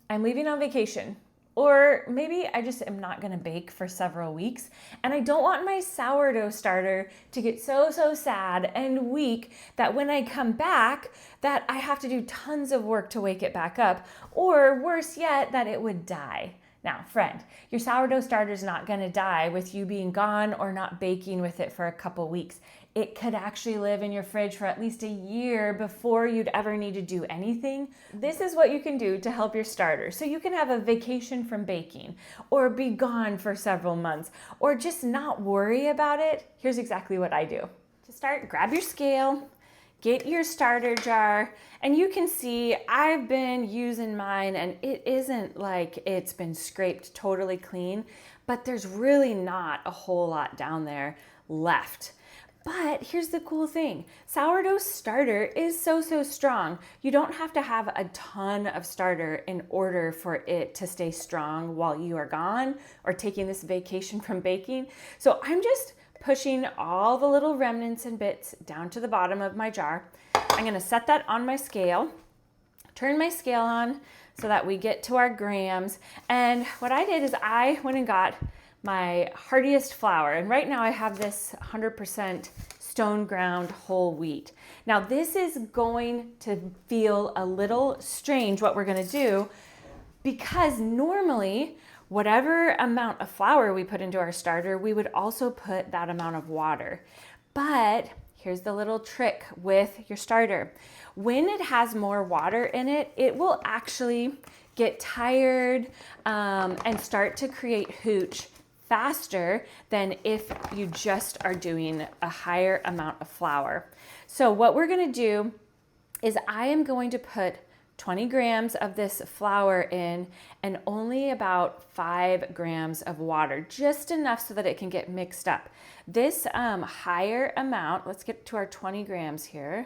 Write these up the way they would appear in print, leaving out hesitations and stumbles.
I'm leaving on vacation. Or maybe I just am not gonna bake for several weeks and I don't want my sourdough starter to get so sad and weak that when I come back that I have to do tons of work to wake it back up, or worse yet, that it would die. Now, friend, your sourdough starter is not gonna die with you being gone or not baking with it for a couple weeks. It could actually live in your fridge for at least a year before you'd ever need to do anything. This is what you can do to help your starter. So you can have a vacation from baking, or be gone for several months, or just not worry about it. Here's exactly what I do. To start, grab your scale, get your starter jar, and you can see I've been using mine and it isn't like it's been scraped totally clean, but there's really not a whole lot down there left. But here's the cool thing. Sourdough starter is so strong. You don't have to have a ton of starter in order for it to stay strong while you are gone or taking this vacation from baking. So I'm just pushing all the little remnants and bits down to the bottom of my jar. I'm gonna set that on my scale, turn my scale on so that we get to our grams. And what I did is I went and got my heartiest flour. And right now I have this 100% stone ground whole wheat. Now this is going to feel a little strange what we're gonna do, because normally whatever amount of flour we put into our starter, we would also put that amount of water. But here's the little trick with your starter. When it has more water in it, it will actually get tired and start to create hooch faster than if you just are doing a higher amount of flour. So what we're gonna do is I am going to put 20 grams of this flour in and only about 5 grams of water, just enough so that it can get mixed up. This higher amount, let's get to our 20 grams here.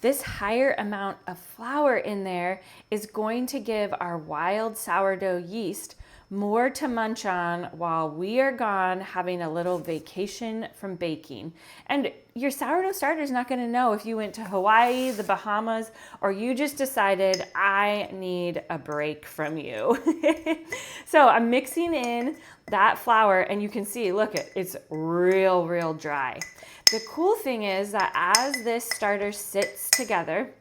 This higher amount of flour in there is going to give our wild sourdough yeast more to munch on while we are gone having a little vacation from baking. And your sourdough starter is not going to know if you went to Hawaii, the Bahamas, or you just decided I need a break from you. So I'm mixing in that flour and you can see, look, it's real dry. The cool thing is that as this starter sits together,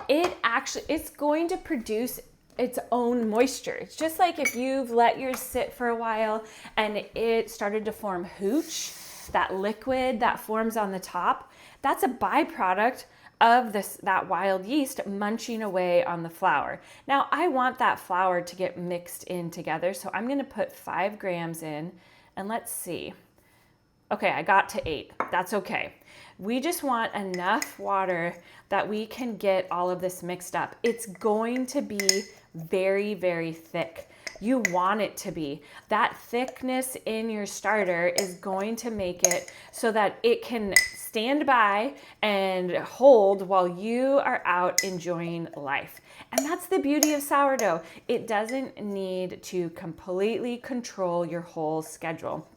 it's going to produce its own moisture. It's just like if you've let yours sit for a while and it started to form hooch, that liquid that forms on the top, that's a byproduct of that wild yeast munching away on the flour. Now I want that flour to get mixed in together, so I'm gonna put 5 grams in and let's see. Okay, I got to 8, that's okay. We just want enough water that we can get all of this mixed up. It's going to be very thick. You want it to be. That thickness in your starter is going to make it so that it can stand by and hold while you are out enjoying life. And that's the beauty of sourdough. It doesn't need to completely control your whole schedule.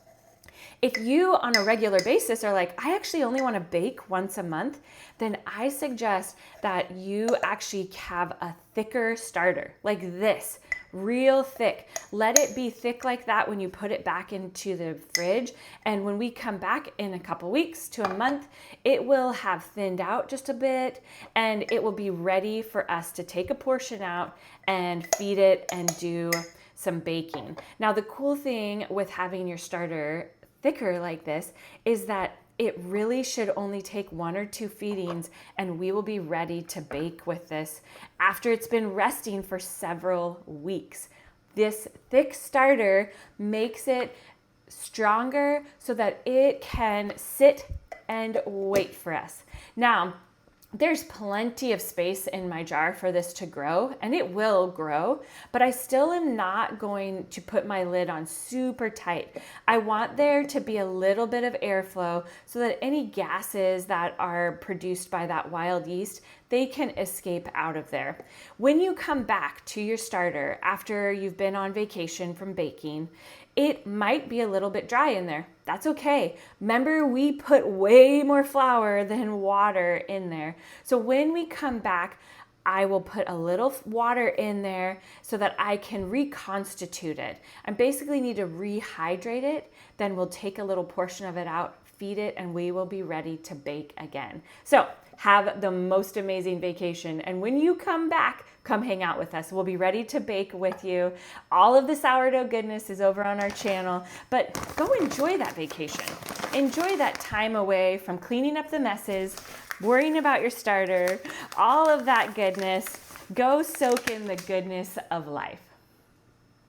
If you on a regular basis are like, I actually only want to bake once a month, then I suggest that you actually have a thicker starter like this, real thick. Let it be thick like that when you put it back into the fridge. And when we come back in a couple weeks to a month, it will have thinned out just a bit and it will be ready for us to take a portion out and feed it and do some baking. Now, the cool thing with having your starter thicker like this is that it really should only take 1 or 2 feedings and we will be ready to bake with this after it's been resting for several weeks. This thick starter makes it stronger so that it can sit and wait for us. Now, there's plenty of space in my jar for this to grow, and it will grow, but I still am not going to put my lid on super tight. I want there to be a little bit of airflow so that any gases that are produced by that wild yeast, they can escape out of there. When you come back to your starter after you've been on vacation from baking, it might be a little bit dry in there. That's okay. Remember, we put way more flour than water in there. So when we come back, I will put a little water in there so that I can reconstitute it. I basically need to rehydrate it. Then we'll take a little portion of it out, feed it, and we will be ready to bake again. So have the most amazing vacation. And when you come back, come hang out with us. We'll be ready to bake with you. All of the sourdough goodness is over on our channel, but go enjoy that vacation. Enjoy that time away from cleaning up the messes, worrying about your starter, all of that goodness. Go soak in the goodness of life.